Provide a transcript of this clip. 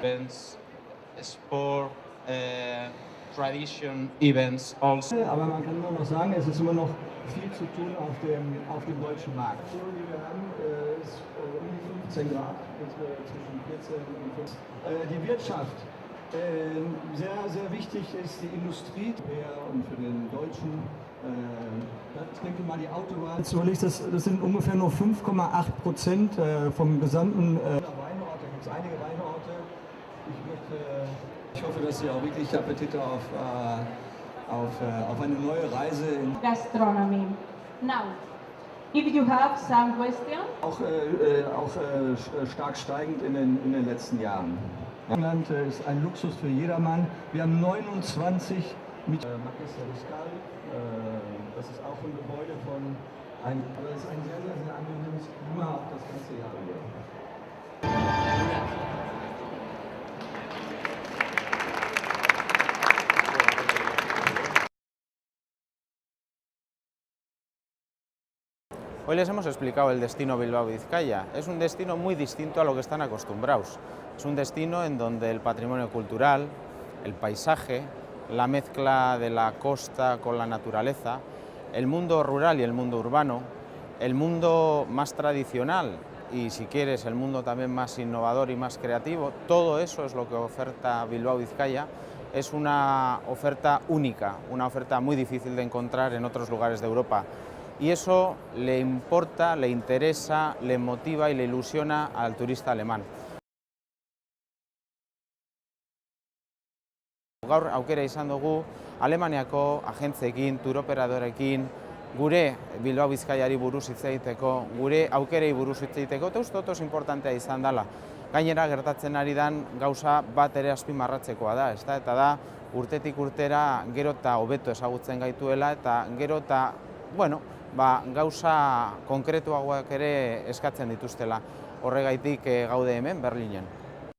Events, sport, tradition events also. Aber man kann nur noch sagen, es ist immer noch viel zu tun auf dem deutschen Markt. Die wir haben, ist um die 15 Grad, zwischen 14 und 15. Die Wirtschaft, sehr, sehr wichtig ist die Industrie und für den Deutschen. Ich denke mal, die Autobahn. Das sind ungefähr nur 5,8% vom gesamten Weinorte. Da gibt es einige Weinorte. Ich hoffe, dass Sie auch wirklich Appetite auf eine neue Reise in gastronomy. Now, if you have some questions. Auch stark steigend in den letzten Jahren. England ist ein Luxus für jedermann. Wir haben 29 mit Marquesa de Scal. Das ist auch ein Gebäude aber es ist ein sehr, sehr, sehr angenehmes Klima auch das ganze Jahr über. Hoy les hemos explicado el destino Bilbao-Vizcaya. Es un destino muy distinto a lo que están acostumbrados. Es un destino en donde el patrimonio cultural, el paisaje, la mezcla de la costa con la naturaleza, el mundo rural y el mundo urbano, el mundo más tradicional y, si quieres, el mundo también más innovador y más creativo, todo eso es lo que oferta Bilbao-Vizcaya. Es una oferta única, una oferta muy difícil de encontrar en otros lugares de Europa. Y eso le importa, le interesa, le motiva y le ilusiona al turista alemán. Gaur aukera izan dugu Alemaniako agentzeekin, turoperadorekin, gure Bilbao Bizkaiari buruz hitz egiteko, gure aukerei buruz hitz egiteko, eta uste dut oso inportantea izan dela. Gainera gertatzen ari den gauza bat ere azpimarratzekoa da, eta da urtetik urtera gero eta hobeto ezagutzen gaituela eta gero eta, gauza konkretuagoak ere eskatzen dituztela. Horregaitik gaude hemen Berlinen.